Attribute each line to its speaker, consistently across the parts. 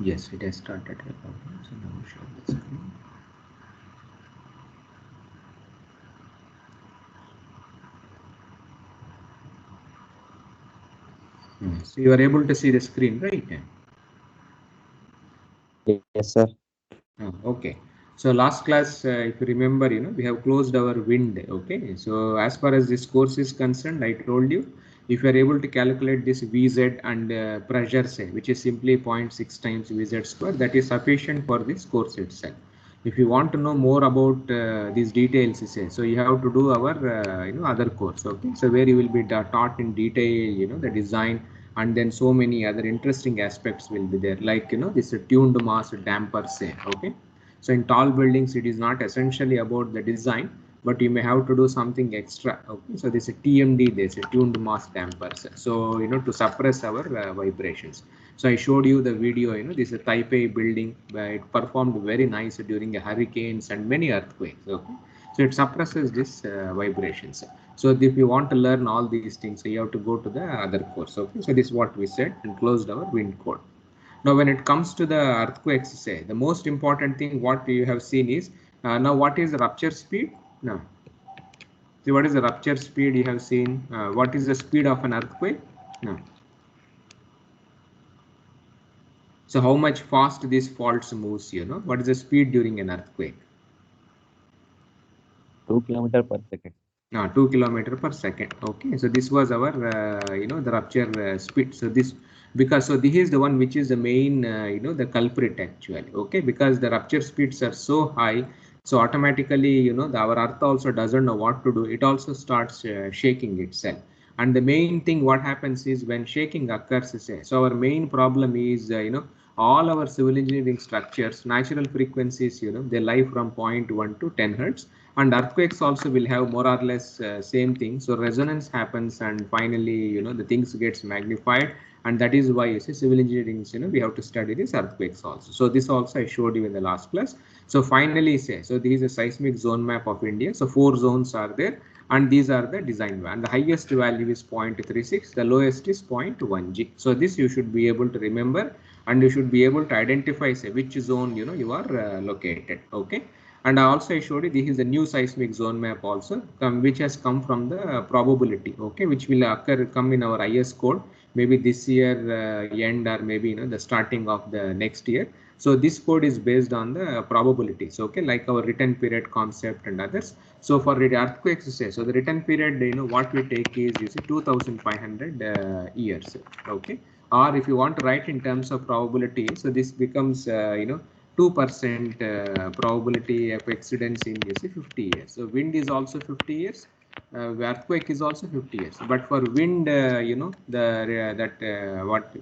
Speaker 1: Yes, it has started recording. So now show the screen. So you are able to see the screen, right?
Speaker 2: Yes, sir.
Speaker 1: Okay. So last class, if you remember, we have closed our wind. Okay. So as far as this course is concerned, I told you, if you are able to calculate this Vz and pressure, say, which is simply 0.6 times Vz square, that is sufficient for this course itself. If you want to know more about these details, say, so you have to do our, other course. Okay. So where you will be taught in detail, the design, and then so many other interesting aspects will be there, like this tuned mass damper, say. Okay. So in tall buildings it is not essentially about the design, but you may have to do something extra. Okay. So this is TMD, this is tuned mass dampers, so to suppress our vibrations. So I showed you the video, this is a Taipei building where it performed very nice during a hurricanes and many earthquakes. Okay. So it suppresses this vibrations. So if you want to learn all these things, so you have to go to the other course. Okay. So this is what we said and closed our wind code. Now when it comes to the earthquakes, say, the most important thing what you have seen is, now what is the rupture speed. Now see, what is the rupture speed you have seen. What is the speed of an earthquake now? So how much fast these faults moves, what is the speed during an earthquake?
Speaker 2: 2 kilometers per second.
Speaker 1: 2 kilometers per second. Okay, so this was our the rupture speed. So this, because so this is the one which is the main the culprit actually. Okay, because the rupture speeds are so high, so automatically our earth also doesn't know what to do. It also starts shaking itself. And the main thing what happens is when shaking occurs, say, so our main problem is all our civil engineering structures, natural frequencies, they lie from point 1 to 10 hertz, and earthquakes also will have more or less same thing. So resonance happens, and finally the things gets magnified, and that is why you see civil engineering, we have to study this earthquakes also. So this also I showed you in the last class. So finally say, so this is a seismic zone map of India. So 4 zones are there, and these are the design value, and the highest value is 0.36, the lowest is 0.1 G. So this you should be able to remember, and you should be able to identify, say, which zone you are located. Okay. And also I showed you this is a new seismic zone map also, which has come from the probability. Okay, which will come in our IS code maybe this year end, or maybe the starting of the next year. So this code is based on the probabilities. Okay, like our return period concept and others. So for the earthquakes, say, so the return period, what we take is, you see, 2500 years. Okay. Or if you want to write in terms of probability, so this becomes 2% probability of accidents in, you see, 50 years. So wind is also 50 years. Earthquake is also 50 years. But for wind, the that what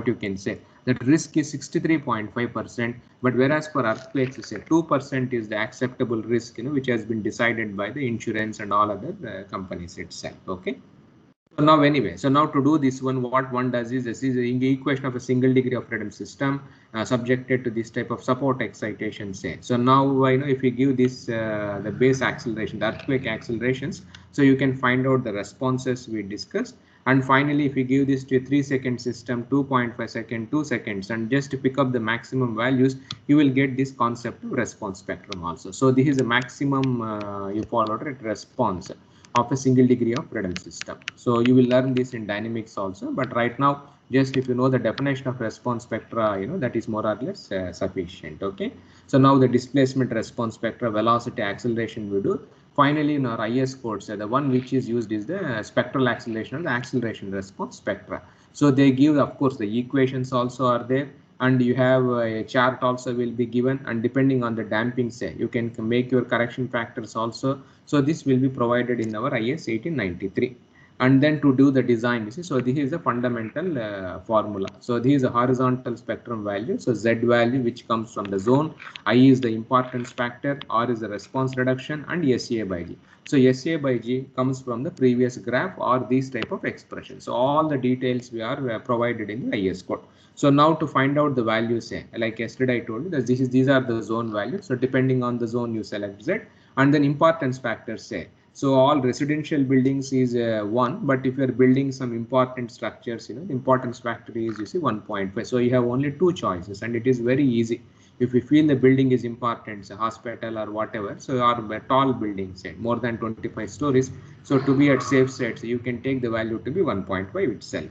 Speaker 1: you can say, that risk is 63.5%. But whereas for earthquakes, you say 2% is the acceptable risk, which has been decided by the insurance and all other companies itself. Okay. So now anyway, so now to do this one, what one does is, this is the equation of a single degree of freedom system subjected to this type of support excitation, say. So now if you give this the base acceleration, the earthquake accelerations, so you can find out the responses we discussed. And finally, if you give this to a 3-second system, 2.5 second, 2 seconds, and just to pick up the maximum values, you will get this concept of response spectrum also. So this is the maximum you followed at response of a single degree of freedom system. So you will learn this in dynamics also, but right now, just if you know the definition of response spectra, that is more or less sufficient. Okay. So now the displacement response spectra, velocity, acceleration we do. Finally, in our IS codes, the one which is used is the spectral acceleration and the acceleration response spectra. So they give, of course, the equations also are there, and you have a chart also will be given, and depending on the damping, say, you can make your correction factors also. So this will be provided in our IS 1893. And then to do the design, you see, so this is the fundamental formula. So this is a horizontal spectrum value. So Z value which comes from the zone, I is the importance factor, R is the response reduction, and SA by G. So SA by G comes from the previous graph or these type of expressions. So all the details we are provided in the IS code. So now to find out the values, say, like yesterday I told you that these are the zone values. So depending on the zone you select Z, and then importance factors, say, So all residential buildings is 1, but if you are building some important structures, the importance factor is 1.5. So you have only 2 choices, and it is very easy. If you feel the building is important, a hospital or whatever, so our tall buildings, more than 25 stories, so to be at safe side, so you can take the value to be 1.5 itself.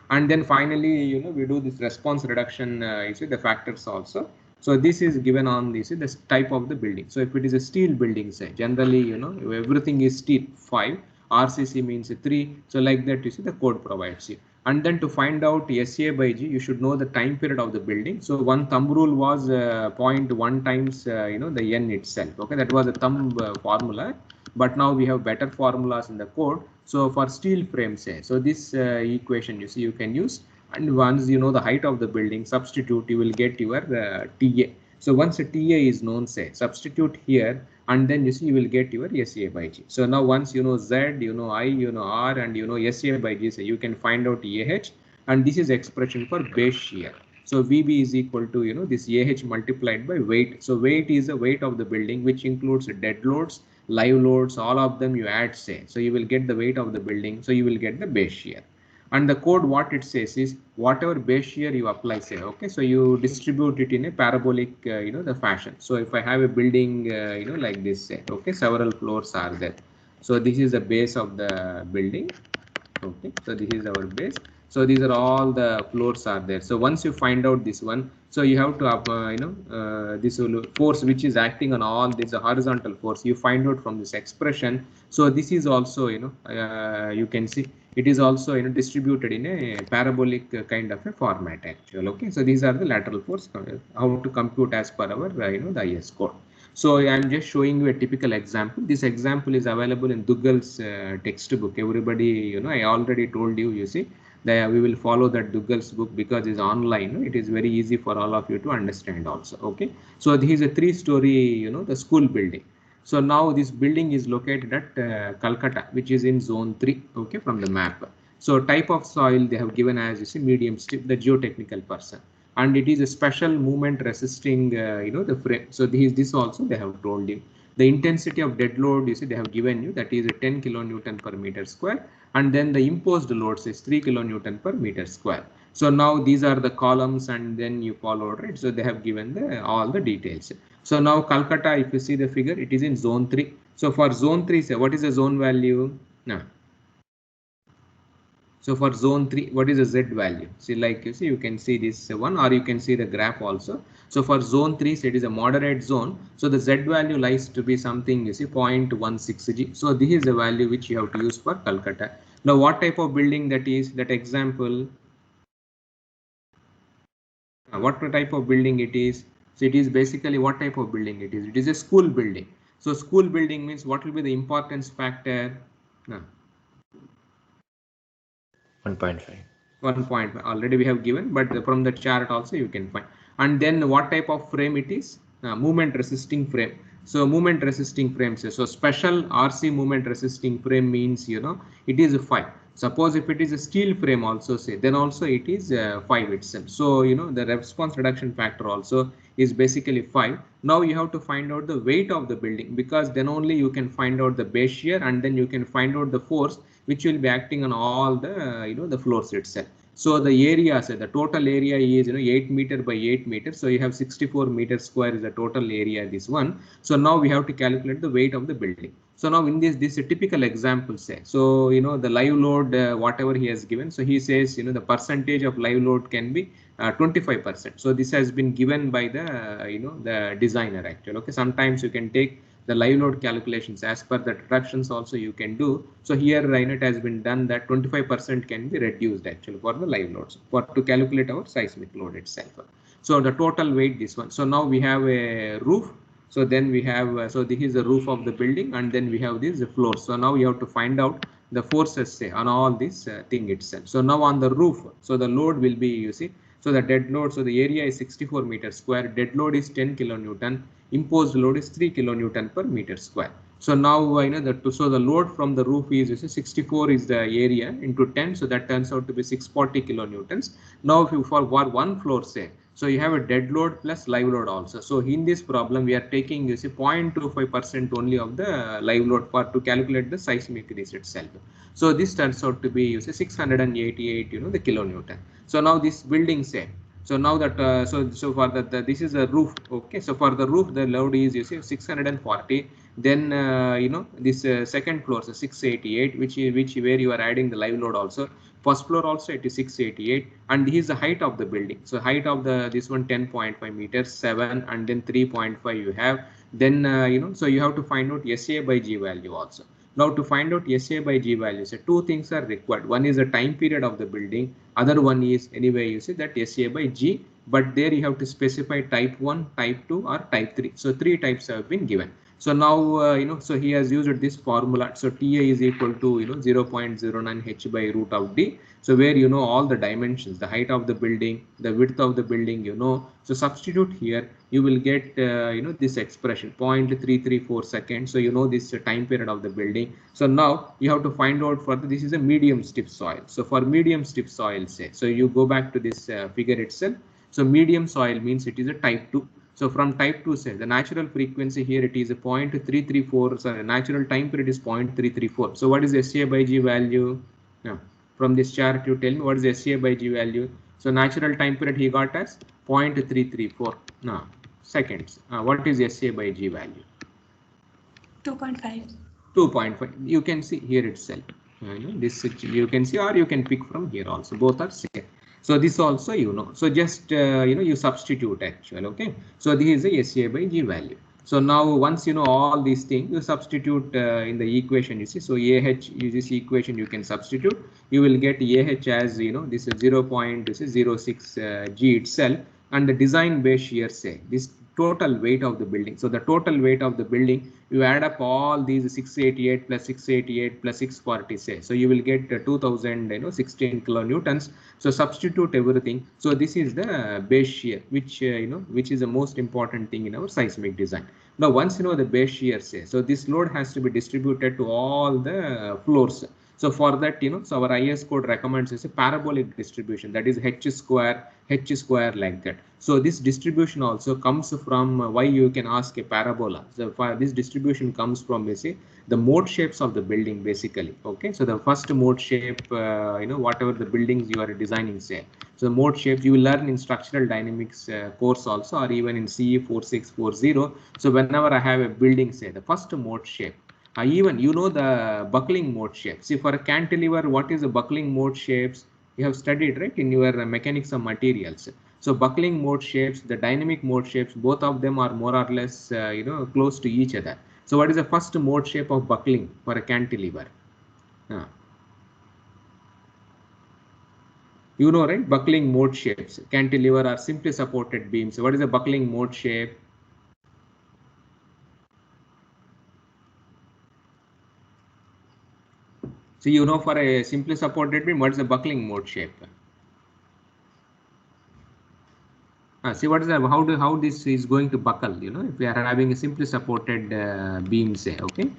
Speaker 1: And then finally, we do this response reduction, the factors also. So this is given on this type of the building. So if it is a steel building, say generally, everything is steel 5, RCC means 3. So like that, the code provides you. And then to find out SA by G, you should know the time period of the building. So one thumb rule was 0.1 times, the N itself. Okay, that was a thumb formula. But now we have better formulas in the code. So for steel frame, say, so this equation, you can use. And once you know the height of the building, substitute, you will get your TA. So once a TA is known, say, substitute here, and then you will get your SA by G. So now once you know Z, I, R, and SA by G, so you can find out AH, and this is expression for base shear. So VB is equal to, this AH multiplied by weight. So weight is the weight of the building, which includes dead loads, live loads, all of them you add, say. So you will get the weight of the building. So you will get the base shear. And the code, what it says is whatever base shear you apply, say, okay, so you distribute it in a parabolic, the fashion. So if I have a building, like this, say, okay, several floors are there. So this is the base of the building. Okay, so this is our base. So these are all the floors are there. So once you find out this one, so you have to this force which is acting on all this horizontal force, you find out from this expression. So this is also you can see it is also distributed in a parabolic kind of a format actually. Okay, so these are the lateral force, how to compute as per our the IS code. So I am just showing you a typical example. This example is available in Duggal's textbook. Everybody, I already told you, you see, that we will follow that Duggal's book because it's online. It is very easy for all of you to understand also. Okay. So this is a 3-story, the school building. So now this building is located at Calcutta, which is in zone 3, okay, from the map. So type of soil they have given as, you see, medium stiff, the geotechnical person. And it is a special movement resisting, the frame. So this also they have told you. The intensity of dead load, you see, they have given you, that is a 10 kilonewton per meter square. And then the imposed loads is 3 kilonewton per meter square. So now these are the columns, and then you follow, right? So they have given all the details. So now Calcutta, if you see the figure, it is in zone 3. So for zone 3, say, what is the zone value? No. So for zone 3, what is the Z value? See, like you see, you can see this one, or you can see the graph also. So for zone 3, so it is a moderate zone. So the Z value lies to be something, you see, 0.16 G. So this is the value which you have to use for Calcutta. Now, what type of building that is? That example. What type of building it is? So it is basically what type of building it is? It is a school building. So school building means what will be the importance factor?
Speaker 2: 1.5.
Speaker 1: 1.5 already we have given, but from the chart also you can find. And then what type of frame it is? Movement resisting frame. So movement resisting frames. So special RC movement resisting frame means, it is a 5. Suppose if it is a steel frame also, say, then also it is 5 itself. So, the response reduction factor also is basically 5. Now you have to find out the weight of the building, because then only you can find out the base shear, and then you can find out the force which will be acting on all the, the floors itself. So the area, say, the total area is 8 meter by 8 meters. So you have 64 meters square is the total area, this one. So now we have to calculate the weight of the building. So now in this is a typical example, say. So the live load, whatever he has given. So he says the percentage of live load can be 25%. So this has been given by the the designer actually. Okay, sometimes you can take the live load calculations as per the reductions also you can do. So here it has been done that 25% can be reduced actually for the live loads to calculate our seismic load itself. So the total weight, this one. So now we have a roof. So then we have, so this is the roof of the building, and then we have this floor. So now you have to find out the forces, say, on all this thing itself. So now on the roof, so the load will be, you see, so the dead load, so the area is 64 meters square, dead load is 10 kilonewton, imposed load is 3 kilonewton per meter square. So now so the load from the roof is, you see, 64 is the area into 10, so that turns out to be 640 kilonewtons. Now if you for one floor, say, So you have a dead load plus live load also. So in this problem, we are taking, you see, 0.25% only of the live load part to calculate the seismic risk itself. So this turns out to be, you see, 688, you know, the kilonewton. So now this building say, so now that so for the this is a roof. Okay, so for the roof, the load is, you see, 640. Then you know, this second floor, so 688, which where you are adding the live load also. First floor also it is 688, and this is the height of the building. So height of the this one 10.5 meters, 7, and then 3.5 you have. Then you know, so you have to find out SA by G value also. Now to find out SA by G value, so two things are required. One is the time period of the building. Other one is, anyway, you see that SA by G, but there you have to specify type 1, type 2, or type 3. So three types have been given. So now, you know, so he has used this formula. So TA is equal to, you know, 0.09 H by root of D. So where, you know, all the dimensions, the height of the building, the width of the building, you know, so substitute here, you will get, you know, this expression 0.334 seconds. So, you know, this time period of the building. So now you have to find out further, this is a medium stiff soil. So for medium stiff soil, say, so you go back to this figure itself. So medium soil means it is a type 2. So from type 2, say the natural frequency here, it is a 0.334. So the natural time period is 0.334. So what is SA by G value? Now, from this chart, you tell me what is SA by G value. So natural time period he got as 0.334 now seconds. What is SA by G value?
Speaker 3: 2.5.
Speaker 1: 2.5. You can see here itself. You know, this you can see, or you can pick from here also. Both are same. So this also, you know, so just you know, you substitute actually. Okay, so this is the SA by G value. So now once you know all these things, you substitute in the equation, you see. So AH is this equation, you can substitute. You will get AH as, you know, this is 0.06 G itself, and the design base shear, say this total weight of the building. So the total weight of the building, you add up all these 688 plus 688 plus 640, say, so you will get 2016 kilonewtons. So substitute everything. So this is the base shear, which you know, which is the most important thing in our seismic design. Now once you know the base shear, say, so this load has to be distributed to all the floors. So for that, you know, so our IS code recommends is a parabolic distribution, that is H square like that. So this distribution also comes from why you can ask a parabola. So for this distribution comes from, basically, the mode shapes of the building, basically. Okay, so the first mode shape, you know, whatever the buildings you are designing, say, so the mode shapes you will learn in structural dynamics course also, or even in CE 4640. So whenever I have a building, say, the first mode shape, even you know the buckling mode shape. See, for a cantilever, what is the buckling mode shapes? You have studied, right, in your mechanics of materials. So buckling mode shapes, the dynamic mode shapes, both of them are more or less, you know, close to each other. So what is the first mode shape of buckling for a cantilever? You know, right? Buckling mode shapes, cantilever are simply supported beams. What is the buckling mode shape? So you know, for a simply supported beam, what is the buckling mode shape? See, what is the, how this is going to buckle? You know, if we are having a simply supported beam, say, okay.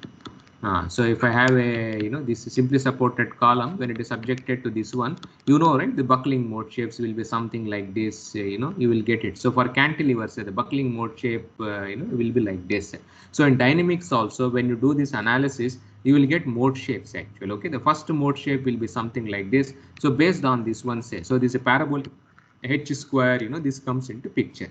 Speaker 1: So if I have a, you know, this simply supported column, when it is subjected to this one, you know, right, the buckling mode shapes will be something like this. You know, you will get it. So for cantilever, say, the buckling mode shape, you know, will be like this. So in dynamics also, when you do this analysis, you will get mode shapes actually. Okay, the first mode shape will be something like this. So based on this one, say, so this is a parabolic H square, you know, this comes into picture.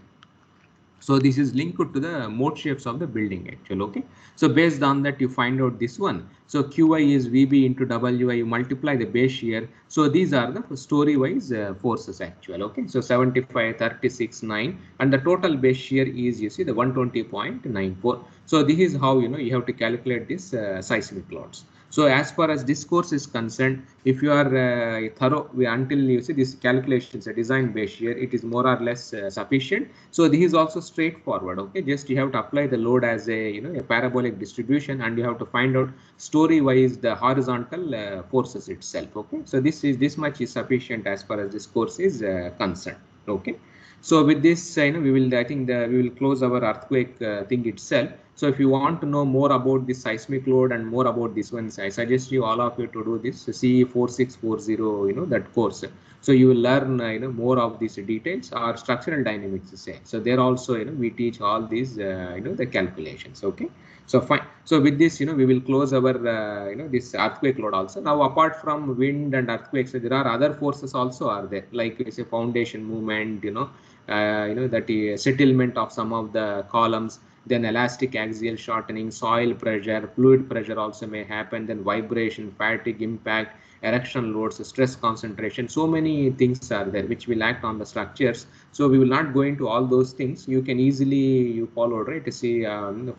Speaker 1: So this is linked to the mode shapes of the building actually. Okay, so based on that, you find out this one. So QI is VB into WI, you multiply the base shear. So these are the story wise forces actually. Okay, so 75, 36, 9, and the total base shear is, you see, the 120.94. So this is how, you know, you have to calculate this seismic loads. So as far as this course is concerned, if you are thorough, until you see this calculations, a design base shear, it is more or less sufficient. So this is also straightforward. Okay, just you have to apply the load as a, you know, a parabolic distribution, and you have to find out story wise the horizontal forces itself. Okay, so this much is sufficient as far as this course is concerned. Okay, so with this, you know, we will, I think we will close our earthquake thing itself. So if you want to know more about the seismic load and more about this one, I suggest you all of you to do this CE 4640, that course. So you will learn, more of these details or structural dynamics, say. So there also, we teach all these, the calculations. Okay. So fine. So with this, we will close our, this earthquake load also. Now, apart from wind and earthquakes, there are other forces also are there, like say foundation movement, that settlement of some of the columns, then elastic axial shortening, soil pressure, fluid pressure also may happen, then vibration, fatigue, impact, erection loads, stress concentration. So many things are there which will act on the structures. So we will not go into all those things. You can easily you follow, right, to see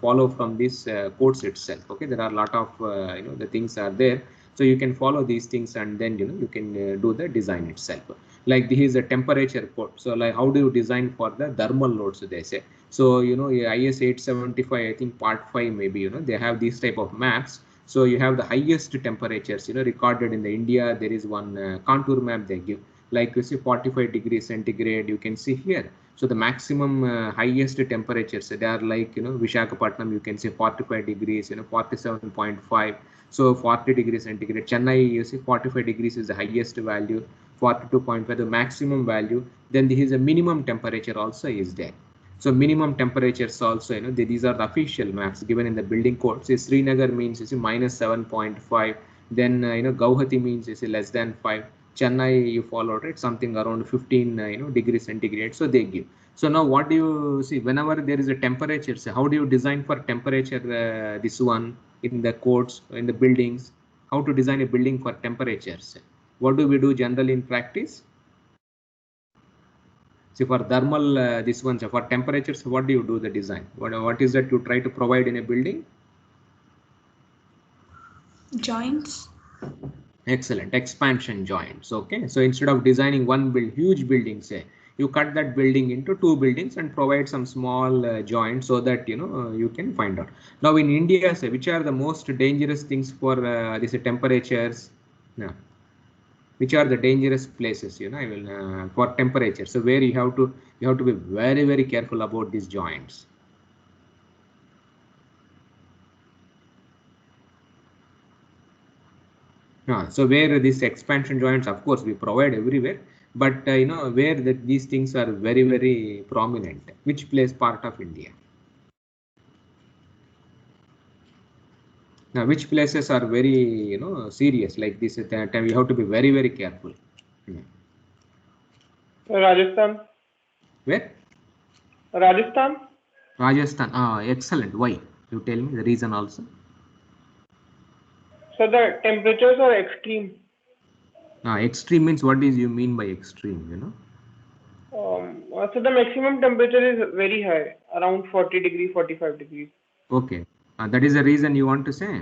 Speaker 1: follow from this course itself. Okay, there are a lot of the things are there. So you can follow these things and then you can do the design itself. Like this is a temperature code. So like how do you design for the thermal loads, they say. So IS 875, I think part 5 maybe, they have these type of maps. So you have the highest temperatures, recorded in the India. There is one contour map they give, like you see 45 degrees centigrade. You can see here. So the maximum highest temperatures, they are like, Vishakhapatnam, you can see 45 degrees, 47.5. So 40 degrees centigrade. Chennai, you see 45 degrees is the highest value, 42.5 the maximum value. Then this is a minimum temperature also is there. So minimum temperatures also, these are the official maps given in the building code. Say Srinagar means minus 7.5. Then Gauhati means less than 5. Chennai you follow, right, something around 15 degrees centigrade. So they give. So now what do you see whenever there is a temperature? So how do you design for temperature? This one in the codes in the buildings. How to design a building for temperatures? What do we do generally in practice? See for thermal, this one, so for temperatures, what do you do the design? What is that you try to provide in a building?
Speaker 3: Joints.
Speaker 1: Excellent, expansion joints. Okay, so instead of designing one huge building, say you cut that building into 2 buildings and provide some small joints so that you can find out. Now in India, say which are the most dangerous things for these temperatures? No. Which are the dangerous places, I will for temperature. So where you have to be very, very careful about these joints. So where these expansion joints, of course, we provide everywhere, but where these things are very, very prominent. Which place part of India? Now, which places are very serious like this? At that time, you have to be very, very careful.
Speaker 4: Rajasthan.
Speaker 1: Where?
Speaker 4: Rajasthan.
Speaker 1: Rajasthan. Excellent. Why? You tell me the reason also.
Speaker 4: So the temperatures are extreme.
Speaker 1: Extreme means what is you mean by extreme?
Speaker 4: So the maximum temperature is very high, around 40 degrees, 45 degrees.
Speaker 1: Okay, that is the reason you want to say.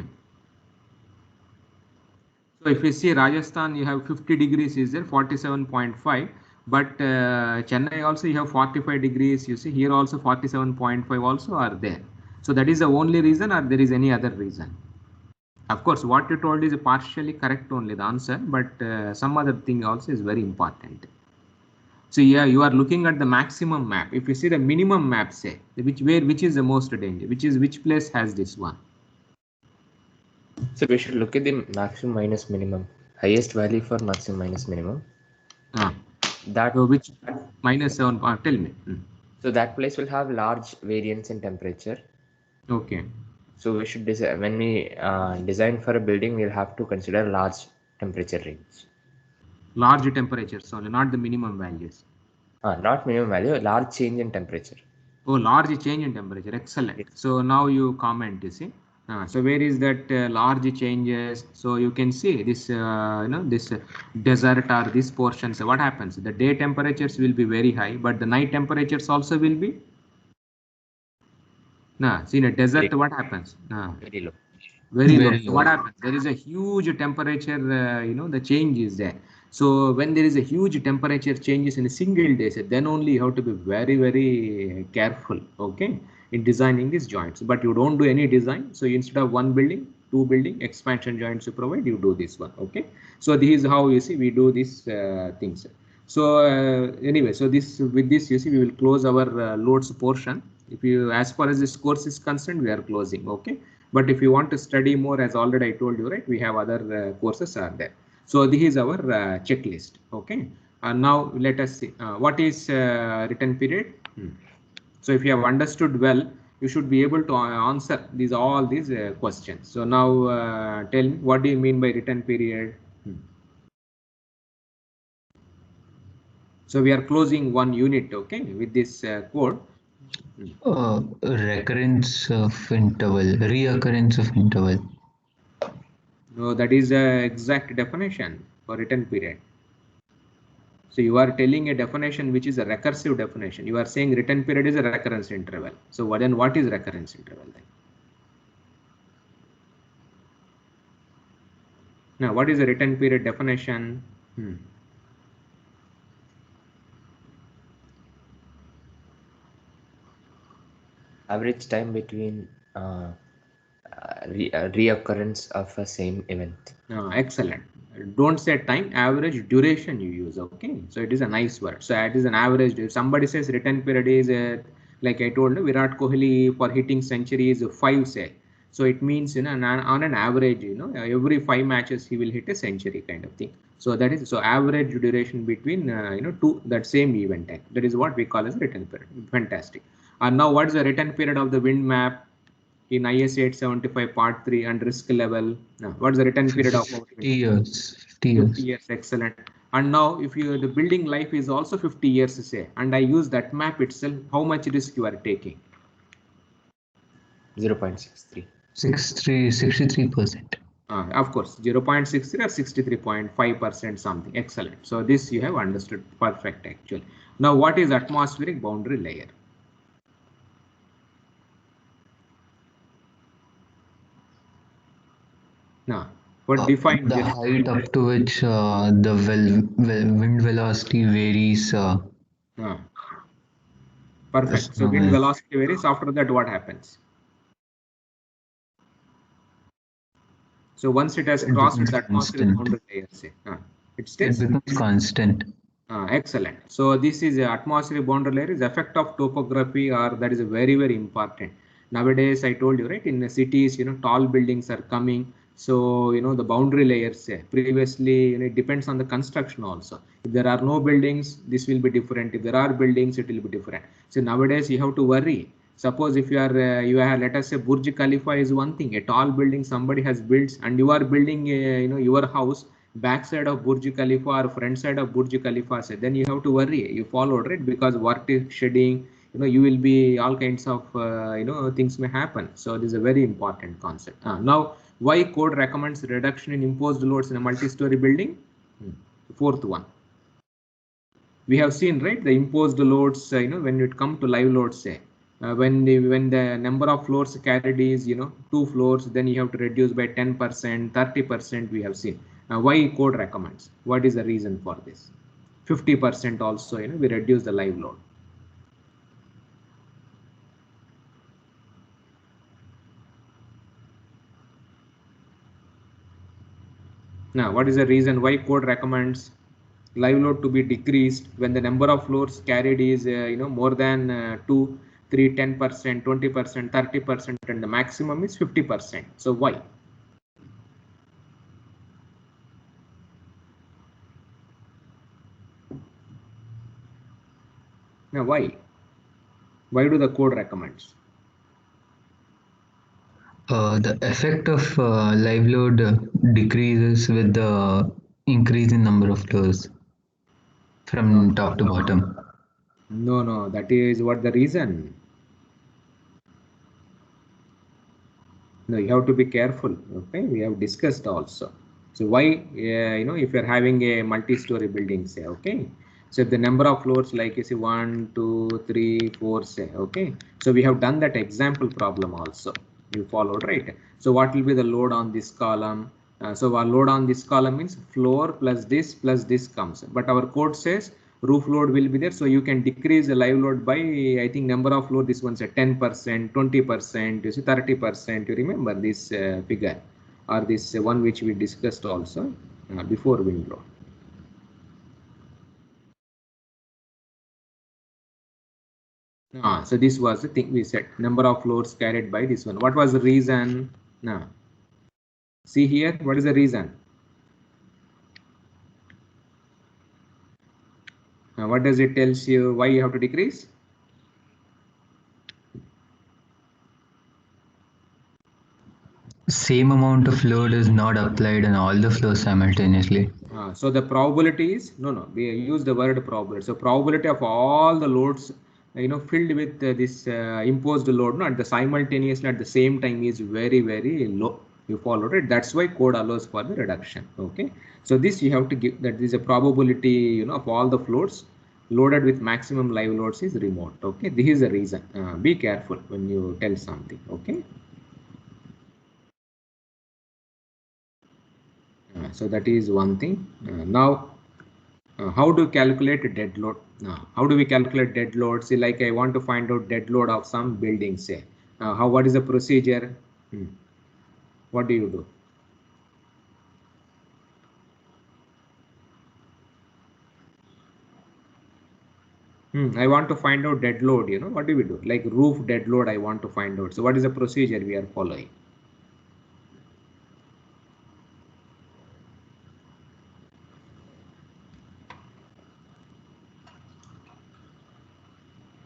Speaker 1: So if you see Rajasthan, you have 50 degrees is there, 47.5. But Chennai also you have 45 degrees. You see here also 47.5 also are there. So that is the only reason, or there is any other reason? Of course, what you told is partially correct only the answer, but some other thing also is very important. So yeah, you are looking at the maximum map. If you see the minimum map, say which is the most danger, which place has this one?
Speaker 2: So we should look at the maximum minus minimum, highest value for maximum minus minimum.
Speaker 1: That which -7. Tell me.
Speaker 2: So that place will have large variance in temperature.
Speaker 1: Okay.
Speaker 2: So we should design when we design for a building, we'll have to consider large temperature range.
Speaker 1: Large temperatures only, not the minimum values.
Speaker 2: Not minimum value, large change in temperature.
Speaker 1: Oh, large change in temperature. Excellent. Yes. So now you comment, you see. So where is that large changes? So you can see this, this desert or this portion. So what happens? The day temperatures will be very high, but the night temperatures also will be. See in a desert, what happens?
Speaker 2: Very low.
Speaker 1: Very low. So what happens? There is a huge temperature, the change is there. So when there is a huge temperature changes in a single day, then only you have to be very, very careful, okay, in designing these joints. But you don't do any design. So instead of one building, 2 building expansion joints you provide, you do this one, okay. So this is how you see we do these things. So anyway, so with this you see we will close our loads portion. If you, as far as this course is concerned, we are closing. Okay. But if you want to study more, as already I told you, right, we have other courses are there. So this is our checklist. Okay. Now let us see what is written period. So if you have understood well, you should be able to answer all these questions. So now tell me, what do you mean by written period? So we are closing one unit, okay, with this code.
Speaker 3: Recurrence of interval, reoccurrence of interval.
Speaker 1: No, that is the exact definition for written period. So you are telling a definition which is a recursive definition. You are saying written period is a recurrence interval. So what is recurrence interval then? Now, what is the written period definition?
Speaker 2: Average time between reoccurrence of a same event.
Speaker 1: Excellent. Don't say time, average duration you use. Okay, so it is a nice word. So it is an average. If somebody says written period is like I told you, Virat Kohli for hitting centuries 5 say. So it means, you know, on an average, you know, every 5 matches he will hit a century kind of thing. So that is, so average duration between you know, two that same event time. That is what we call as written period. Fantastic. And now what is the written period of the wind map in IS 875 part 3 and risk level? What is the written period of
Speaker 3: 50 years. 50 years.
Speaker 1: 50 years, excellent. And now if you, the building life is also 50 years say, and I use that map itself, how much risk you are taking?
Speaker 2: 0.63.
Speaker 3: 63%.
Speaker 1: Of course, 0.63 or 63.5% something. Excellent. So this you have understood perfect actually. Now what is atmospheric boundary layer? Now, what defines
Speaker 3: the height up to which the wind velocity varies.
Speaker 1: Perfect. So wind velocity varies. After that, what happens? So once it has crossed the atmospheric boundary layer, say, it stays.
Speaker 3: It becomes constant.
Speaker 1: Excellent. So this is a atmospheric boundary layer is effect of topography, or that is a very, very important. Nowadays, I told you, right, in the cities, you know, tall buildings are coming. So, you know, the boundary layers previously, you know, it depends on the construction also. If there are no buildings, this will be different. If there are buildings, it will be different. So nowadays you have to worry. Suppose if you are, let us say Burj Khalifa is one thing, a tall building somebody has built, and you are building, you know, your house backside of Burj Khalifa or front side of Burj Khalifa, say, then you have to worry. You follow, right? Because work is shedding, you know, you will be all kinds of, you know, things may happen. So this is a very important concept. Now, why code recommends reduction in imposed loads in a multi-story building? Fourth one. We have seen, right, the imposed loads, you know, when it come to live loads, say, when the number of floors carried is, you know, 2 floors, then you have to reduce by 10%, 30%. We have seen. Why code recommends? What is the reason for this? 50% also, you know, we reduce the live load. Now, what is the reason why code recommends live load to be decreased when the number of floors carried is, you know, more than 2, 3, 10%, 20%, 30%, and the maximum is 50%. So why? Now, why? Why do the code recommends?
Speaker 3: The effect of live load decreases with the increase in number of floors from top to bottom.
Speaker 1: No, that is what the reason. No, you have to be careful. Okay, we have discussed also. So why, you know, if you're having a multi-story building, say, okay, so if the number of floors, like you say 1, 2, 3, 4, say, okay, so we have done that example problem also. You followed, right? So what will be the load on this column? So our load on this column means floor plus this comes, but our code says roof load will be there, so you can decrease the live load by, I think, number of floor, this one's a 10%, 20%, you see 30%. You remember this figure, or this one which we discussed also before wind load. So this was the thing we said, number of loads carried by this one. What was the reason? See here, what is the reason? What does it tells you? Why you have to decrease?
Speaker 3: Same amount of load is not applied on all the flows simultaneously.
Speaker 1: So the probability is we use the word probability. So probability of all the loads filled with this imposed load at the simultaneously at the same time is very low. You follow it. That's why code allows for the reduction. Okay. So this you have to give, that is a probability of all the floats loaded with maximum live loads is remote. Okay. This is the reason. Be careful when you tell something. Okay. So that is one thing. Now how do you calculate dead load? How do we calculate dead load? See, like I want to find out dead load of some building, say. What is the procedure? What do you do? I want to find out dead load, what do we do? Like roof dead load I want to find out. So what is the procedure we are following?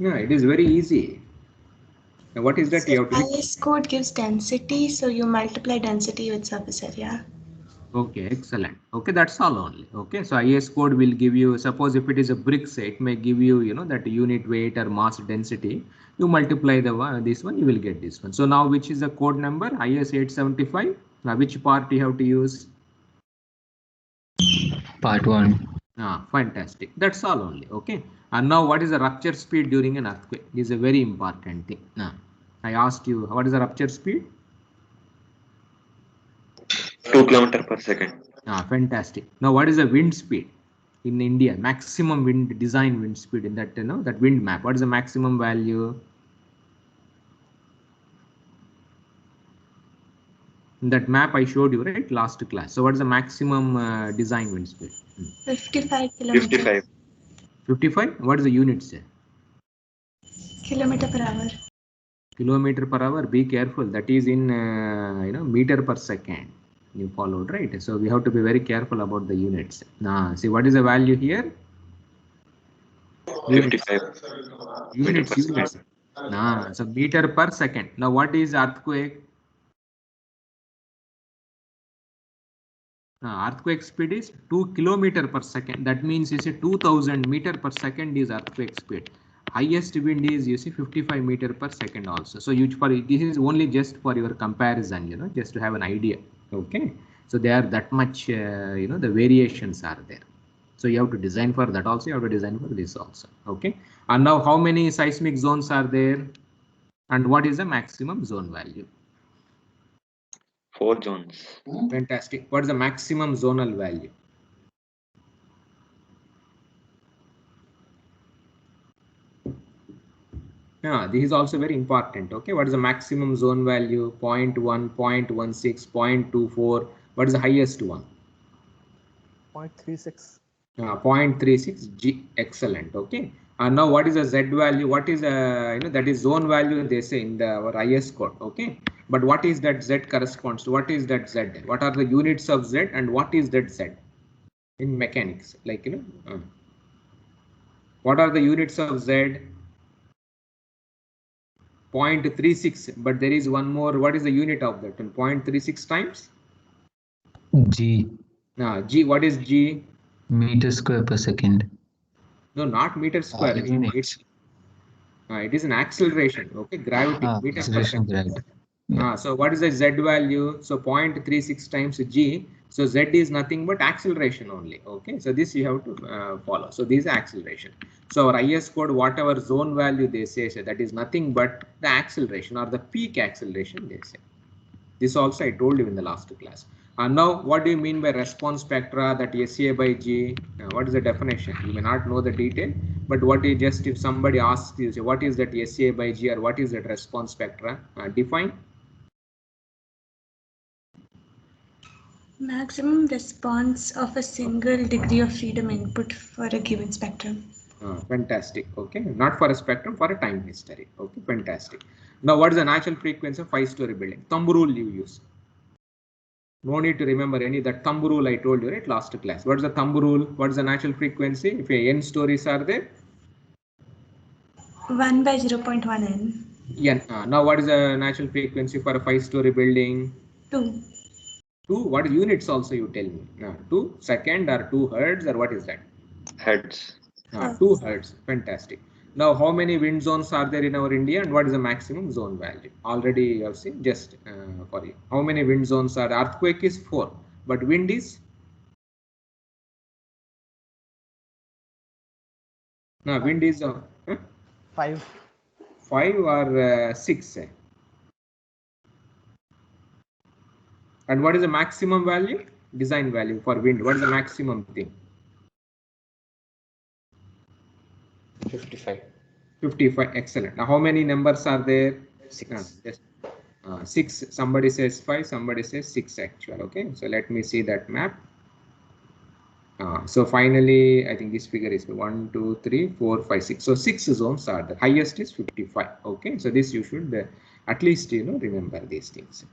Speaker 1: It is very easy. Now what is that you have to do?
Speaker 5: IS code gives density, so you multiply density with surface area.
Speaker 1: Okay, excellent. Okay, that's all only. Okay, so IS code will give you, suppose if it is a brick, say it may give you, that unit weight or mass density. You multiply this one, you will get this one. So now which is the code number? IS 875. Now which part you have to use?
Speaker 3: Part 1.
Speaker 1: Fantastic. That's all only. Okay. And now what is the rupture speed during an earthquake? This is a very important thing. I asked you, what is the rupture speed?
Speaker 6: 2 km per second.
Speaker 1: Fantastic. Now what is the wind speed in India? Maximum wind design wind speed in that that wind map. What is the maximum value? In that map I showed you, right, last class. So what is the maximum design wind speed?
Speaker 5: 55 kilometers.
Speaker 6: 55.
Speaker 1: 55. What is the unit, say?
Speaker 5: Kilometer per hour.
Speaker 1: Kilometer per hour. Be careful. That is in meter per second. You followed, right? So we have to be very careful about the units. Now, see what is the value here?
Speaker 6: 55.
Speaker 1: Units. So meter per second. Now what is earthquake? Earthquake speed is 2 km per second. That means you see 2000 meter per second is earthquake speed. Highest wind is 55 meter per second also. So this is only just for your comparison, just to have an idea. Okay. So they are that much, the variations are there. So you have to design for that also. You have to design for this also. Okay. And now how many seismic zones are there? And what is the maximum zone value?
Speaker 6: 4 zones.
Speaker 1: Fantastic. What is the maximum zonal value? This is also very important. Okay, what is the maximum zone value? 0.1, 0.16, 0.24. What is the highest one?
Speaker 7: 0.36.
Speaker 1: 0.36 G. Excellent. Okay. And now what is the Z value? What is that is zone value they say in our IS code. Okay. But what is that Z corresponds to? What is that Z? What are the units of Z and what is that Z in mechanics? Like what are the units of Z? 0.36, but there is one more. What is the unit of that? 0.36 times
Speaker 3: G.
Speaker 1: G. What is G?
Speaker 3: Meter square per second.
Speaker 1: No, not meter square. It is an acceleration. Okay, gravity. Meter
Speaker 3: Acceleration, right. Yeah.
Speaker 1: So what is the Z value? So 0.36 times G. So Z is nothing but acceleration only. Okay, so this you have to follow. So this is acceleration. So our IS code, whatever zone value they say, that is nothing but the acceleration or the peak acceleration they say. This also I told you in the last class. And now what do you mean by response spectra, that SA by G? What is the definition? You may not know the detail, but what is just if somebody asks you, what is that SA by G or what is that response spectra? Define.
Speaker 5: Maximum response of a single degree of freedom input for a given spectrum.
Speaker 1: Fantastic. Okay, not for a spectrum, for a time history. Okay, fantastic. Now, what is the natural frequency of 5-story building? Thumb rule you use. No need to remember any that thumb rule I told you right last class. What is the thumb rule? What is the natural frequency? If n stories are there,
Speaker 5: 1 by 0.1 n.
Speaker 1: n. Now, what is the natural frequency for a 5-story building?
Speaker 5: 2.
Speaker 1: 2. What is units also? You tell me. 2 second or 2 hertz or what is that?
Speaker 6: Hertz.
Speaker 1: 2 hertz. Fantastic. Now, how many wind zones are there in our India and what is the maximum zone value? Already you have seen just for you. How many wind zones are? Earthquake is 4, but wind is? No, wind is
Speaker 7: 5.
Speaker 1: 5 or 6. And what is the maximum value? Design value for wind. What is the maximum thing?
Speaker 2: 55.
Speaker 1: 55. Excellent. Now, how many numbers are there?
Speaker 2: 6.
Speaker 1: Yes. 6. Somebody says 5. Somebody says 6 actual. Okay. So let me see that map. So finally, I think this figure is 1, 2, 3, 4, 5, 6. So 6 zones are the highest is 55. Okay. So this you should at least remember these things.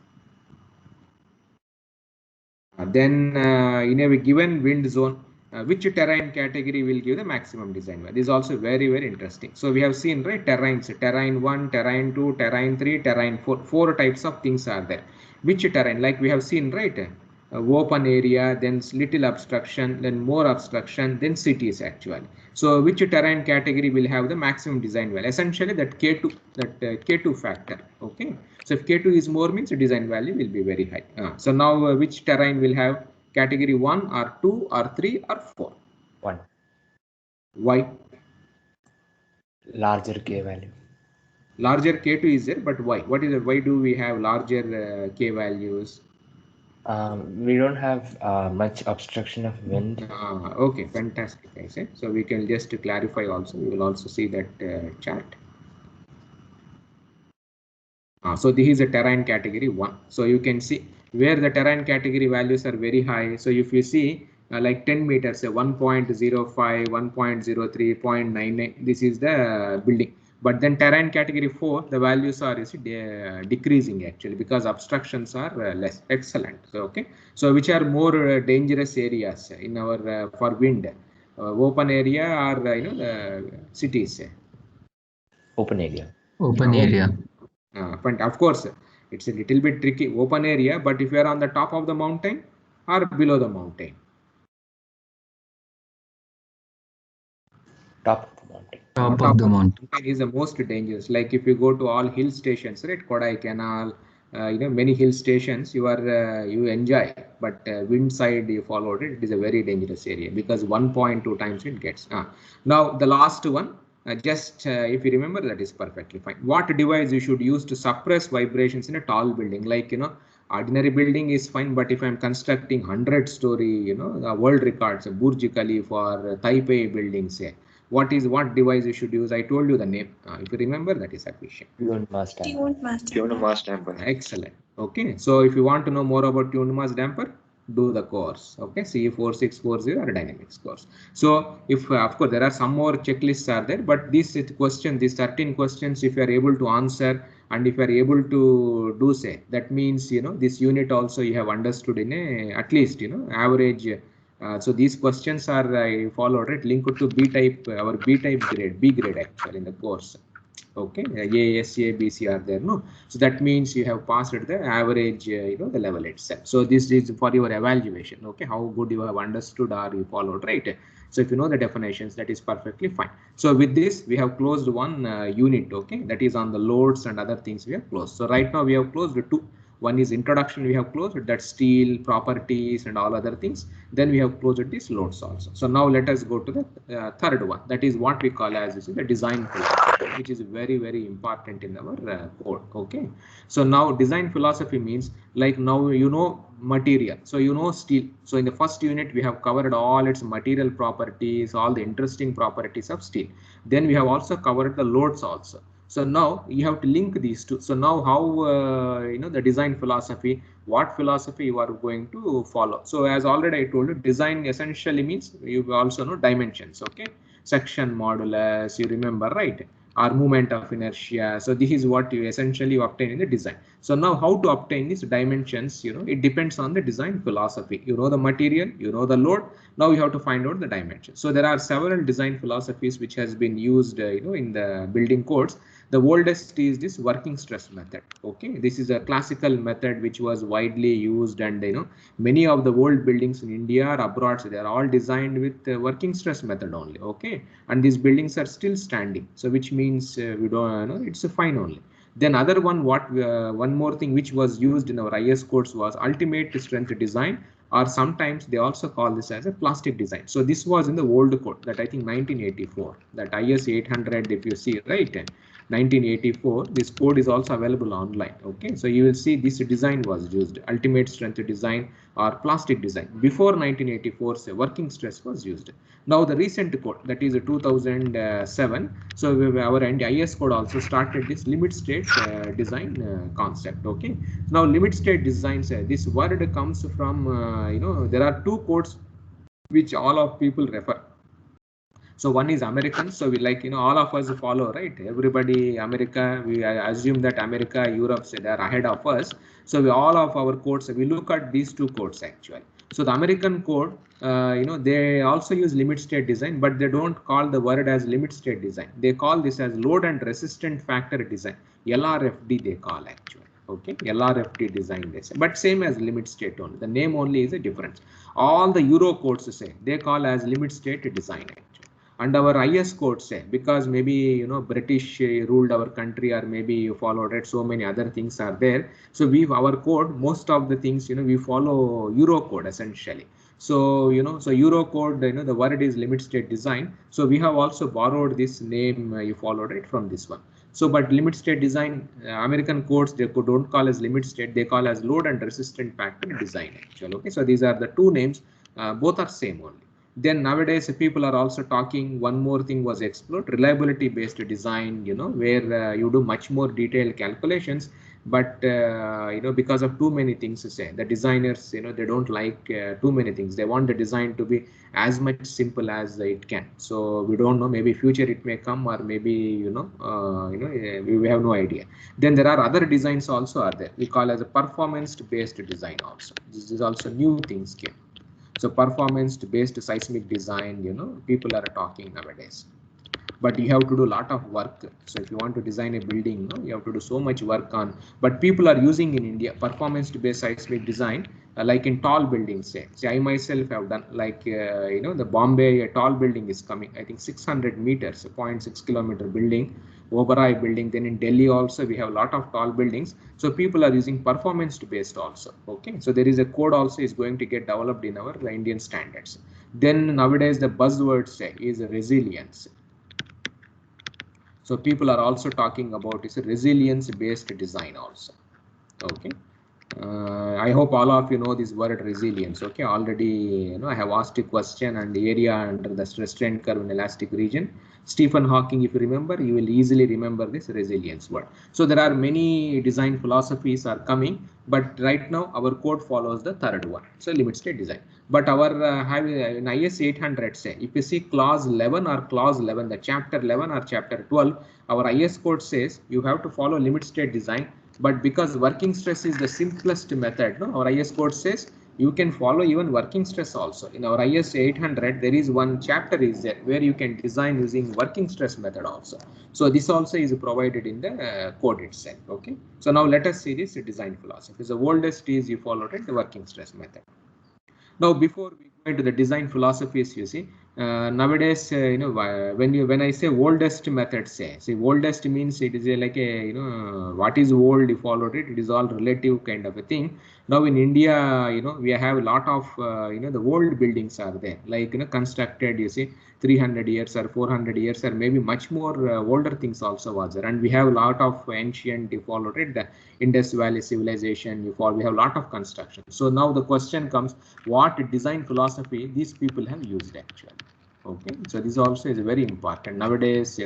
Speaker 1: Then in a given wind zone, which terrain category will give the maximum design value? This is also very, very interesting. So we have seen, right, terrains, terrain 1, terrain 2, terrain 3, terrain 4. 4 types of things are there. Which terrain? Like we have seen, right, open area, then little obstruction, then more obstruction, then cities actually. So which terrain category will have the maximum design value? Essentially that K2, K2 factor. Okay. So if K2 is more means the design value will be very high. So now which terrain will have category 1 or 2 or 3 or 4?
Speaker 2: 1.
Speaker 1: Why?
Speaker 2: Larger K value.
Speaker 1: Larger K2 is there, but why? What is it? Why do we have larger K values?
Speaker 2: We don't have much obstruction of wind.
Speaker 1: Okay, fantastic. I say. So we can just clarify also. We will also see that chart. So this is a terrain category 1. So you can see where the terrain category values are very high. So if you see like 10 meters, 1.05, 1.03, 0.99, this is the building. But then terrain category 4, the values are decreasing actually because obstructions are less. Excellent. So okay. So which are more dangerous areas in our for wind? Open area or cities?
Speaker 2: Open area.
Speaker 3: Open area.
Speaker 1: But of course, it's a little bit tricky. Open area, but if you are on the top of the mountain or below the mountain?
Speaker 2: Top of the mountain.
Speaker 3: Top of the mountain.
Speaker 1: Is the most dangerous. Like if you go to all hill stations, right? Kodaikanal, many hill stations you are you enjoy, but wind side you followed it. It is a very dangerous area because 1.2 times it gets. Now the last one. If you remember, that is perfectly fine. What device you should use to suppress vibrations in a tall building? Like ordinary building is fine, but if I'm constructing 100-story, the world records, Burj Khalifa or Taipei buildings, what device you should use? I told you the name. If you remember, that is sufficient.
Speaker 2: Tuned mass damper.
Speaker 6: Tuned mass damper.
Speaker 1: Excellent. Okay. So if you want to know more about tuned mass damper, do the course. Okay. CE 4640 or dynamics course. So if of course there are some more checklists are there, but these 13 questions, if you are able to answer and if you are able to do say, that means this unit also you have understood in a at least average. So these questions are I followed it linked to B type, our B type grade, B grade actually in the course. Okay, A, S, A, B, C are there, no? So that means you have passed the average, the level itself. So this is for your evaluation, okay? How good you have understood or you followed, right? So if you know the definitions, that is perfectly fine. So with this, we have closed one unit, okay? That is on the loads and other things we have closed. So right now we have closed the 2. One is introduction, we have closed that steel properties and all other things. Then we have closed these loads also. So now let us go to the third one. That is what we call as the design philosophy, which is very, very important in our code. Okay. So now design philosophy means like now material. So steel. So in the first unit, we have covered all its material properties, all the interesting properties of steel. Then we have also covered the loads also. So now you have to link these two. So now how the design philosophy, what philosophy you are going to follow. So as already I told you, design essentially means you also know dimensions. Okay. section modulus, you remember, right? Or moment of inertia. So this is what you essentially obtain in the design. So now how to obtain these dimensions, it depends on the design philosophy. You know the material, you know the load. Now you have to find out the dimensions. So there are several design philosophies which has been used, in the building codes. The oldest is this working stress method. Okay, this is a classical method which was widely used, and many of the old buildings in India or abroad, so they are all designed with working stress method only. Okay, and these buildings are still standing. So which means we don't it's a fine only. Then other one, one more thing which was used in our IS codes was ultimate strength design, or sometimes they also call this as a plastic design. So this was in the old code, that I think 1984, that IS 800, if you see, right, 1984, this code is also available online. Okay, so you will see this design was used, ultimate strength design or plastic design. Before 1984, say, working stress was used. Now the recent code, that is 2007, so our IS code also started this limit state design concept. Okay, now limit state design, this word comes from there are two codes which all of people refer. So one is American. So we all of us follow, right? Everybody, America, we assume that America, Europe, they are ahead of us. So all of our codes, we look at these two codes actually. So the American code, they also use limit state design, but they don't call the word as limit state design. They call this as load and resistant factor design. LRFD they call actually. Okay, LRFD design they say, but same as limit state only. The name only is a difference. All the Euro codes say they call as limit state design actually. And our IS code say, because maybe British ruled our country, or maybe you followed it, so many other things are there. So our code, most of the things we follow Euro code essentially. So so Euro code, the word is limit state design. So we have also borrowed this name, you followed it from this one. So but limit state design, American codes, they don't call as limit state, they call as load and resistant factor design actually. Okay, so these are the two names, both are same only. Then nowadays people are also talking, one more thing was explored, reliability based design, where you do much more detailed calculations, but because of too many things to say, the designers they don't like too many things. They want the design to be as much simple as it can. So we don't know, maybe future it may come, or maybe we have no idea. Then there are other designs also are there, we call as a performance based design also. This is also new things came. So performance-based seismic design, people are talking nowadays. But you have to do a lot of work. So if you want to design a building, you have to do so much work on. But people are using in India performance-based seismic design, like in tall buildings. Say I myself have done, like the Bombay tall building is coming. I think 600 meters, 0.6 kilometer building. Oberoi building. Then in Delhi also we have a lot of tall buildings. So people are using performance based also. Okay, so there is a code also is going to get developed in our Indian standards. Then nowadays the buzzword is resilience. So people are also talking about is a resilience based design also. Okay. I hope all of you know this word resilience. Okay, already I have asked a question, and the area under the stress strain curve in elastic region. Stephen Hawking, if you remember, you will easily remember this resilience word. So there are many design philosophies are coming, but right now our code follows the third one. So limit state design. But our in IS 800, say if you see clause 11 or clause 11, the chapter 11 or chapter 12, our IS code says you have to follow limit state design. But because working stress is the simplest method, our IS code says you can follow even working stress also. In our IS 800, there is one chapter is there where you can design using working stress method also. So this also is provided in the code itself. Okay. So now let us see this design philosophy. The oldest is you followed it, the working stress method. Now before we go into the design philosophies, you see, nowadays when I say oldest method, say oldest means it is like a what is old, you followed it, it is all relative kind of a thing. Now in India, we have a lot of the old buildings are there, like constructed, you see, 300 years or 400 years or maybe much more older things also was there. And we have a lot of ancient, you followed it, the Indus Valley civilization, we have a lot of construction. So now the question comes, what design philosophy these people have used actually. Okay, so this also is very important nowadays.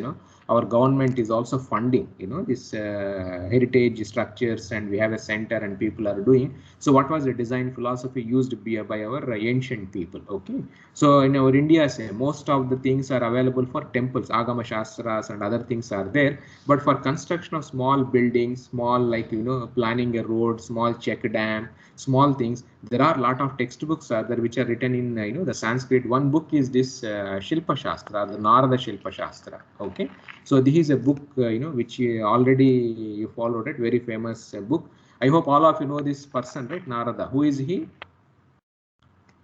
Speaker 1: our government is also funding, you know, this heritage structures, and we have a center and people are doing. So what was the design philosophy used by our ancient people? Okay, so in our India, say, most of the things are available for temples, Agama Shastras and other things are there, but for construction of small buildings, small, like, you know, planning a road, small check dam, small things, there are a lot of textbooks are there which are written in you know, the Sanskrit. One book is this Shilpa Shastra, the Narada Shilpa Shastra. Okay, so this is a book you know, which already you followed it, very famous book. I hope all of you know this person, right? Narada. Who is he?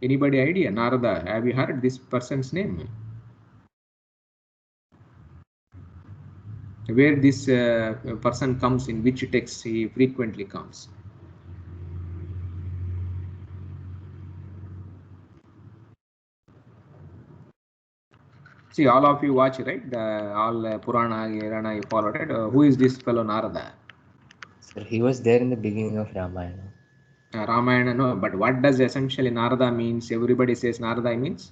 Speaker 1: Anybody idea? Narada. Have you heard this person's name? Where this person comes, in which text he frequently comes? See, all of you watch, right? All Purana, Irana, you followed it. Who is this fellow Narada?
Speaker 2: Sir, he was there in the beginning of Ramayana.
Speaker 1: Ramayana, no, but what does essentially Narada means? Everybody says Narada means.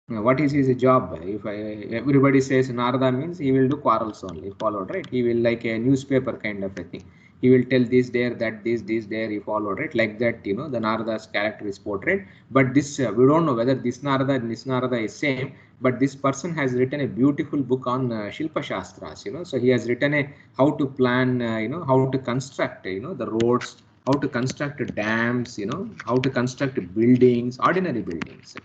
Speaker 1: What is his job? If everybody says Narada means, he will do quarrels only, followed, right? He will, like a newspaper kind of a thing. He will tell this there, that this there, he followed, right? Like that, you know, the Narada's character is portrayed. But this, we don't know whether this Narada and this Narada is same. But this person has written a beautiful book on Shilpa Shastras, you know. So he has written a how to plan, you know, how to construct, you know, the roads, how to construct dams, you know, how to construct buildings, ordinary buildings.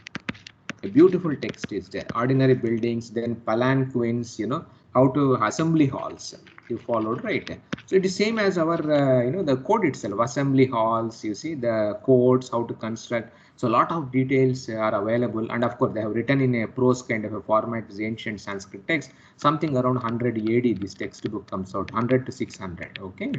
Speaker 1: A beautiful text is there. Ordinary buildings, then palanquins, you know, how to assembly halls. You followed, right? So it is same as our, you know, the code itself. Assembly halls. You see the codes, how to construct. So a lot of details are available, and of course they have written in a prose kind of a format. Is ancient Sanskrit text. Something around 100 AD. This textbook comes out. 100 to 600. Okay.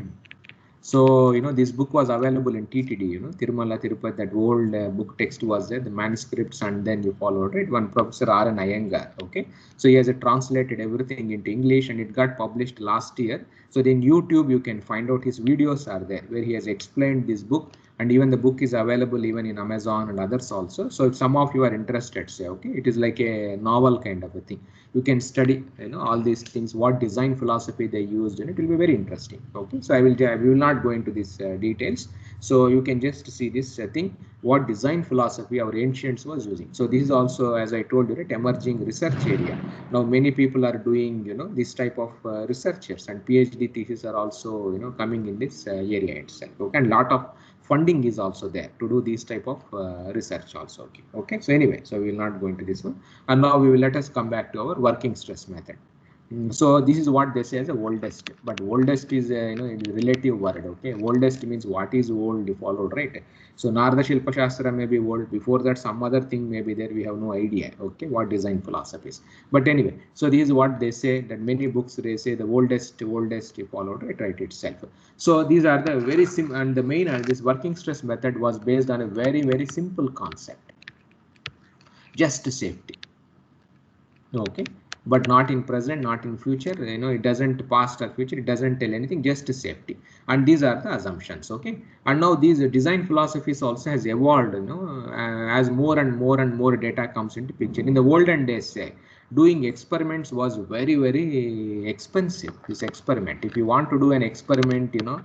Speaker 1: So, you know, this book was available in TTD, you know, Tirumala, Tirupati, that old book text was there, the manuscripts, and then you followed it. One Professor R.N. Iyengar, okay. So he has translated everything into English, and it got published last year. So then YouTube, you can find out his videos are there where he has explained this book, and even the book is available even in Amazon and others also. So if some of you are interested, say, okay, it is like a novel kind of a thing. You can study, you know, all these things, what design philosophy they used, and it will be very interesting. Okay, so I will not go into these details. So you can just see this thing, what design philosophy our ancients was using. So this is also, as I told you, right, emerging research area. Now many people are doing, you know, this type of researchers, and PhD theses are also, you know, coming in this area itself. Okay, and lot of funding is also there to do these type of research also. Okay, so anyway, so we will not go into this one, and now we will let us come back to our working stress method. So this is what they say as the oldest, but oldest is you know, it is relative word. Okay, oldest means what is old, you followed, right? So Narada Shilpa Shastra may be old. Before that, some other thing may be there. We have no idea. Okay, what design philosophies. But anyway, so this is what they say, that many books they say the oldest you followed, right itself. So these are the very simple, and the main this working stress method was based on a very simple concept, just safety. Okay, but not in present, not in future, you know, it doesn't past or future, it doesn't tell anything, just safety. And these are the assumptions. Okay, and now these design philosophies also has evolved, you know, as more and more data comes into picture. In the olden days, say, doing experiments was very expensive. This experiment, if you want to do an experiment, you know,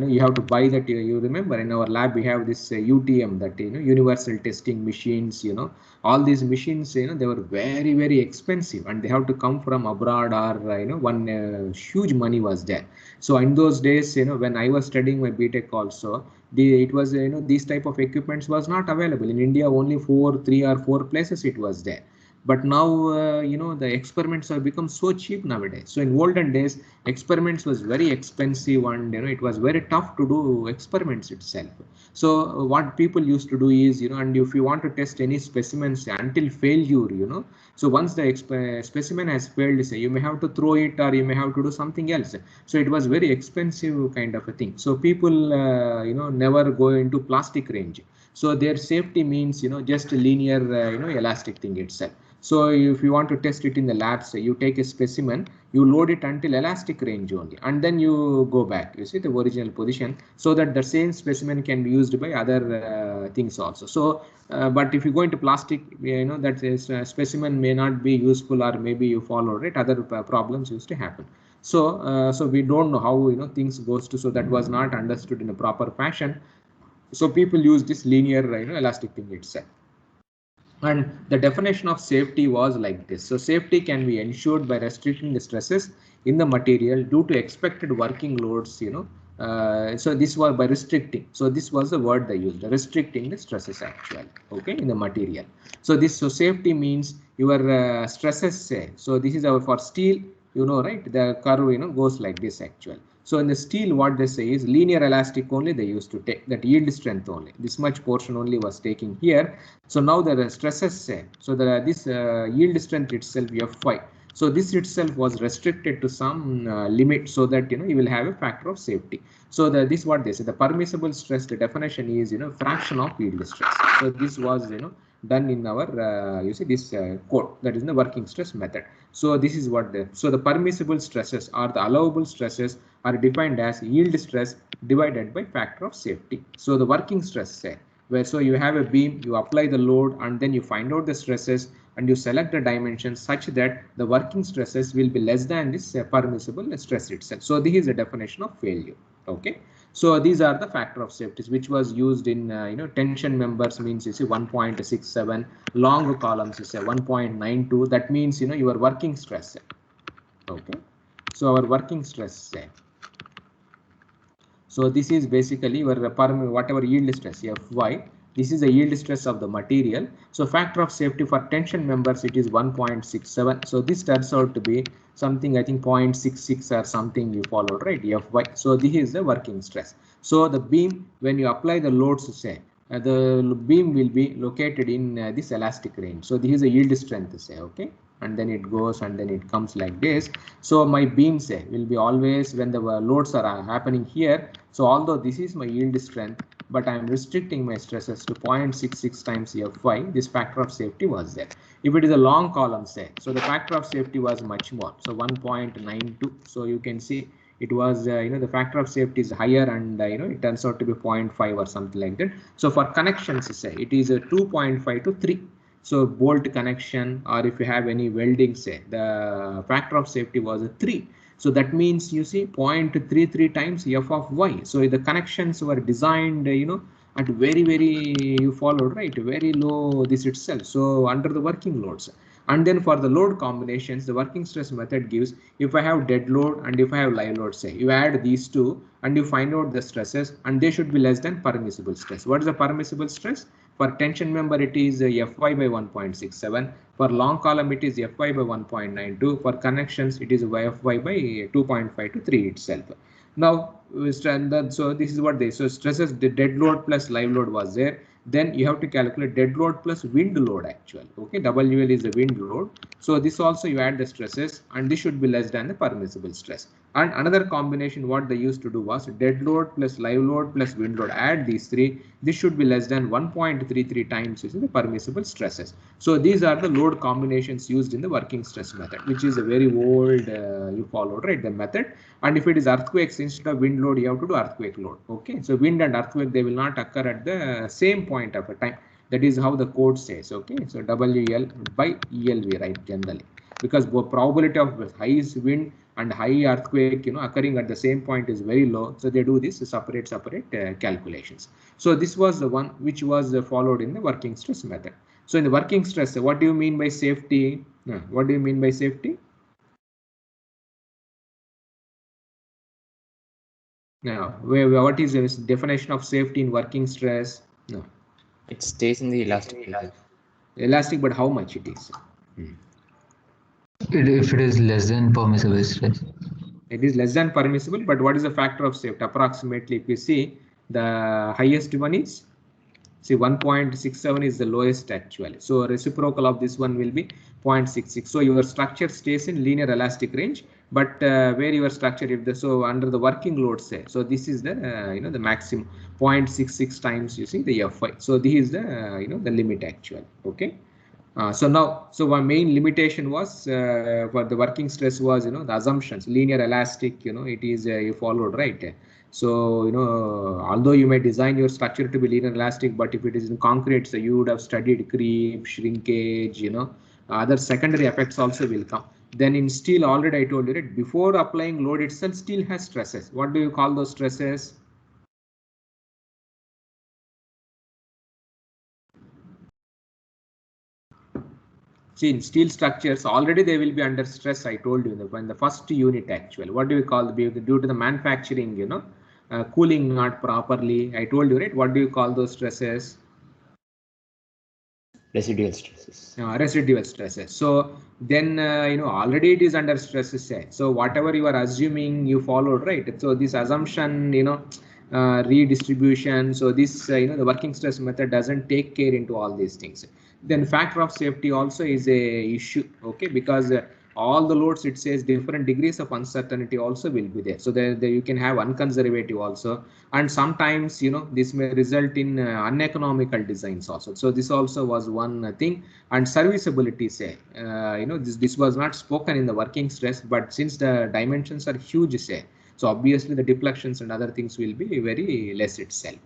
Speaker 1: you have to buy that. You remember in our lab we have this UTM, that, you know, universal testing machines. You know, all these machines, you know, they were very expensive, and they have to come from abroad, or you know, one huge money was there. So in those days, you know, when I was studying my BTech also, it was, you know, these type of equipments was not available in India. Only 3 or 4 places it was there. But now, you know, the experiments have become so cheap nowadays. So in olden days, experiments was very expensive, and you know, it was very tough to do experiments itself. So what people used to do is, you know, and if you want to test any specimens until failure, you know, so once the specimen has failed, say, you may have to throw it, or you may have to do something else. So it was very expensive kind of a thing. So people, you know, never go into plastic range. So their safety means, you know, just a linear, you know, elastic thing itself. So if you want to test it in the lab, say you take a specimen, you load it until elastic range only, and then you go back, you see, the original position, so that the same specimen can be used by other things also. So, but if you go into plastic, you know, that is specimen may not be useful, or maybe you follow it, other problems used to happen. So, so we don't know how, you know, things goes to, so that was not understood in a proper fashion. So people use this linear, you know, elastic thing itself. And the definition of safety was like this. So safety can be ensured by restricting the stresses in the material due to expected working loads, you know. So this was by restricting. So this was the word they used, restricting the stresses actually, okay, in the material. So this, so safety means your stresses say. So this is our, for steel, you know, right, the curve, you know, goes like this actually. So in the steel, what they say is linear elastic only they used to take, that yield strength only. This much portion only was taking here. So now the stresses say, so this yield strength itself, Fy. So this itself was restricted to some limit, so that, you know, you will have a factor of safety. So this what they say, the permissible stress, the definition is, you know, fraction of yield stress. So this was, you know, done in our you see this code, that is the working stress method. So this is what so the permissible stresses or the allowable stresses are defined as yield stress divided by factor of safety. So the working stress say, where so you have a beam, you apply the load, and then you find out the stresses, and you select the dimensions such that the working stresses will be less than this permissible stress itself. So this is a definition of failure. Okay. So these are the factor of safeties which was used in you know, tension members means, you see, 1.67, long columns is 1.92. That means, you know, your working stress. Okay. So our working stress. So this is basically your whatever yield stress, Fy. This is the yield stress of the material. So factor of safety for tension members, it is 1.67. So this turns out to be something, I think 0.66 or something you followed, right? Fy. So this is the working stress. So the beam, when you apply the loads, say, the beam will be located in this elastic range. So this is a yield strength, say, okay. And then it goes and then it comes like this. So my beam say will be always when the loads are happening here. So although this is my yield strength, but I am restricting my stresses to 0.66 times Fy, this factor of safety was there. If it is a long column, say, so the factor of safety was much more, so 1.92. So you can see it was you know, the factor of safety is higher, and you know, it turns out to be 0.5 or something like that. So for connections, say, it is a 2.5 to 3. So bolt connection, or if you have any welding, say, the factor of safety was a 3. So that means, you see, 0.33 times F of Y. So the connections were designed, you know, at very, you followed, right, very low this itself. So under the working loads. And then for the load combinations, the working stress method gives, if I have dead load and if I have live load, say, you add these two and you find out the stresses, and they should be less than permissible stress. What is the permissible stress? For tension member, it is Fy by 1.67. For long column, it is Fy by 1.92. For connections, it is Fy by 2.5 to 3 itself. Now, so this is what they, so stresses, the dead load plus live load was there. Then you have to calculate dead load plus wind load actually. Okay, WL is the wind load. So this also you add the stresses, and this should be less than the permissible stress. And another combination what they used to do was dead load plus live load plus wind load. Add these three. This should be less than 1.33 times the permissible stresses. So these are the load combinations used in the working stress method, which is a very old you followed, right, the method. And if it is earthquakes, instead of wind load, you have to do earthquake load. Okay, so wind and earthquake, they will not occur at the same point of a time. That is how the code says. Okay, so WL by EL we write generally, because the probability of high wind and high earthquake, you know, occurring at the same point is very low. So they do this separate calculations. So this was the one which was followed in the working stress method. So in the working stress, what do you mean by safety? What do you mean by safety? Now, what is the definition of safety in working stress? No.
Speaker 2: It stays in the elastic.
Speaker 1: Elastic, but how much it is?
Speaker 3: If it is less than permissible stress.
Speaker 1: It is less than permissible, but what is the factor of safety? Approximately, if you see, the highest one is, see, 1.67 is the lowest actually. So reciprocal of this one will be 0.66. So your structure stays in linear elastic range, but where your structure, if the, so under the working load, say, so this is the you know, the maximum 0.66 times, you see, the Fy. So this is the you know, the limit actually. Okay. So now, so one main limitation was for the working stress was, the assumptions, linear elastic, it is you followed, right? So, although you may design your structure to be linear elastic, but if it is in concrete, so you would have studied creep, shrinkage, other secondary effects also will come. Then in steel, already I told you, right, before applying load itself, steel has stresses. What do you call those stresses? See, in steel structures, already they will be under stress. I told you in the first unit actually. What do we call due to the manufacturing, cooling not properly? I told you, right? What do you call those stresses?
Speaker 2: Residual stresses.
Speaker 1: Residual stresses. So then, already it is under stresses. So whatever you are assuming, you followed, right? So this assumption, redistribution. So this, the working stress method doesn't take care into all these things. Then factor of safety also is a issue, okay, because all the loads, it says different degrees of uncertainty also will be there. So there you can have unconservative also, and sometimes this may result in uneconomical designs also. So this also was one thing. And serviceability, say this was not spoken in the working stress, but since the dimensions are huge, say, so obviously the deflections and other things will be very less itself.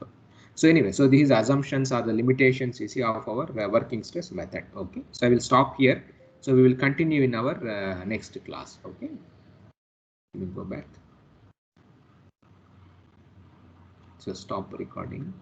Speaker 1: So anyway, so these assumptions are the limitations, you see, of our working stress method. Okay, so I will stop here. So we will continue in our next class. Okay, let me go back. So stop recording.